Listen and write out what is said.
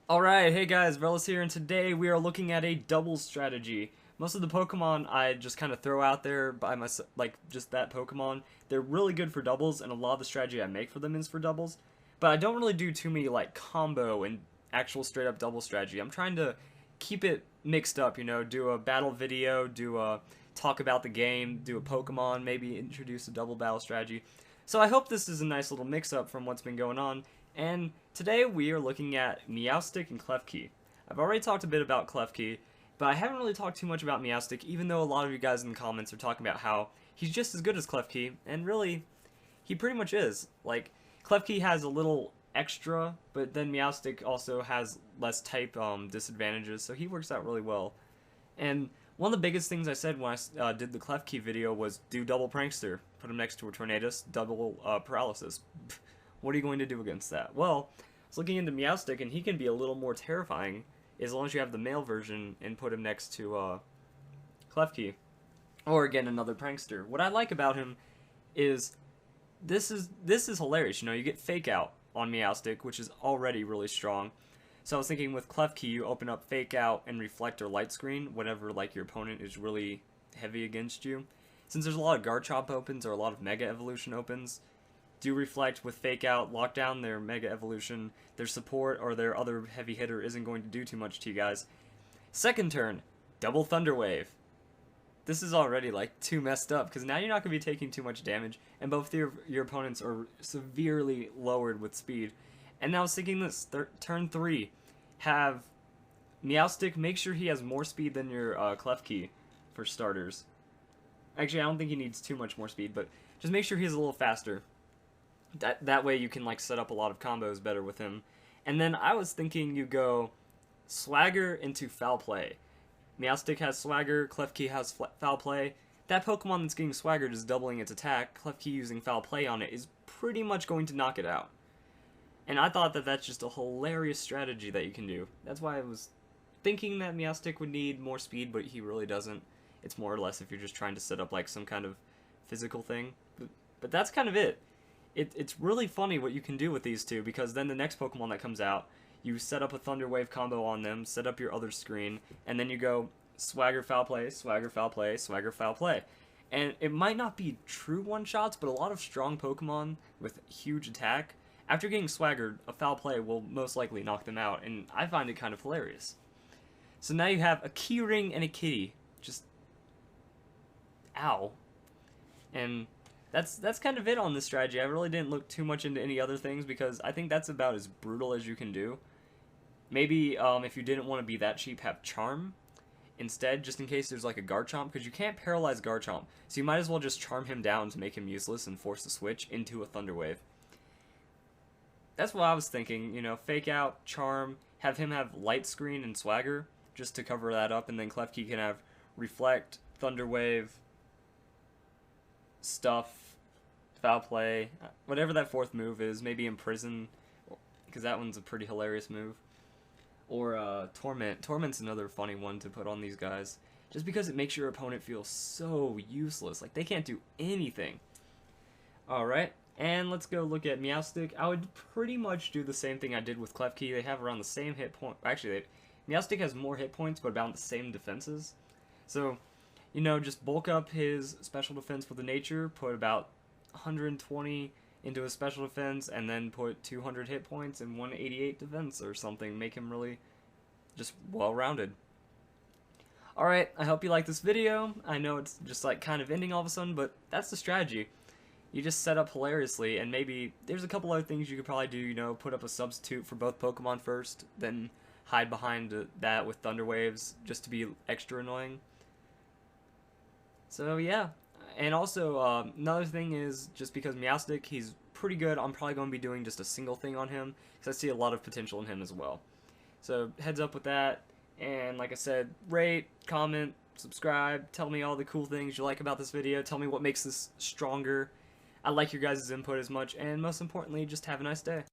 Alright, hey guys, Verlis here, and today we are looking at a double strategy. Most of the Pokemon I just kind of throw out there by myself, like just that Pokemon. They're really good for doubles, and a lot of the strategy I make for them is for doubles. But I don't really do too many like combo and actual straight up double strategy. I'm trying to keep it mixed up, do a battle video, do a talk about the game, do a Pokemon, maybe introduce a double battle strategy. So I hope this is a nice little mix up from what's been going on. And today we are looking at Meowstic and Klefki. I've already talked a bit about Klefki, but I haven't really talked too much about Meowstic, even though a lot of you guys in the comments are talking about how he's just as good as Klefki, and really, he pretty much is. Like, Klefki has a little extra, but then Meowstic also has less type disadvantages, so he works out really well. And one of the biggest things I said when I did the Klefki video was do double Prankster. Put him next to a Tornadus, double Paralysis. What are you going to do against that? Well, I was looking into Meowstic, and he can be a little more terrifying as long as you have the male version and put him next to Klefki. Or again, another Prankster. What I like about him is this is hilarious. You get Fakout on Meowstic, which is already really strong. So I was thinking with Klefki, you open up Fakout and Reflect or Light Screen whenever like your opponent is really heavy against you. Since there's a lot of Garchomp opens or a lot of Mega Evolution opens, do Reflect with Fake Out, lock down their Mega Evolution, their support or their other heavy hitter isn't going to do too much to you guys. Second turn, double Thunder Wave. This is already like too messed up because now you're not going to be taking too much damage and both your opponents are severely lowered with speed. And now I was thinking this, turn 3, have Meowstic make sure he has more speed than your Klefki for starters. Actually, I don't think he needs too much more speed, but just make sure he's a little faster. That way you can like set up a lot of combos better with him. And then I was thinking you go Swagger into Foul Play. Meowstic has Swagger, Klefki has Foul Play. That Pokemon that's getting Swaggered is doubling its attack. Klefki using Foul Play on it is pretty much going to knock it out. And I thought that that's just a hilarious strategy that you can do. That's why I was thinking that Meowstic would need more speed, but he really doesn't. It's more or less if you're just trying to set up like some kind of physical thing. But that's kind of it. It's really funny what you can do with these two, because then the next Pokemon that comes out, you set up a Thunder Wave combo on them, set up your other screen, and then you go Swagger Foul Play, Swagger Foul Play, Swagger Foul Play. And it might not be true one-shots, but a lot of strong Pokemon with huge attack, after getting Swaggered, a Foul Play will most likely knock them out, and I find it kind of hilarious. So now you have a Key Ring and a Kitty. Just... ow. And that's kind of it on this strategy. I really didn't look too much into any other things because I think that's about as brutal as you can do. Maybe if you didn't want to be that cheap, have Charm instead, just in case there's like a Garchomp, because you can't paralyze Garchomp. So you might as well just Charm him down to make him useless and force a switch into a Thunder Wave. That's what I was thinking, Fake Out, Charm, have him have Light Screen and Swagger just to cover that up, and then Klefki can have Reflect, Thunder Wave, Stuff, Foul Play, whatever that fourth move is, maybe Imprison, because that one's a pretty hilarious move. Or Torment. Torment's another funny one to put on these guys, just because it makes your opponent feel so useless. Like, they can't do anything. Alright, and let's go look at Meowstic. I would pretty much do the same thing I did with Klefki. They have around the same hit point. Actually, Meowstic has more hit points, but about the same defenses. So, just bulk up his special defense with the nature, put about 120 into his special defense, and then put 200 hit points and 188 defense or something. Make him really just well-rounded. Alright, I hope you like this video. I know it's just like kind of ending all of a sudden, but that's the strategy. You just set up hilariously, and maybe there's a couple other things you could probably do, put up a substitute for both Pokemon first, then hide behind that with Thunder Waves just to be extra annoying. So yeah, and also another thing is, just because Meowstic, he's pretty good, I'm probably going to be doing just a single thing on him, because I see a lot of potential in him as well. So heads up with that, and like I said, rate, comment, subscribe, tell me all the cool things you like about this video, tell me what makes this stronger. I like your guys' input as much, and most importantly, just have a nice day.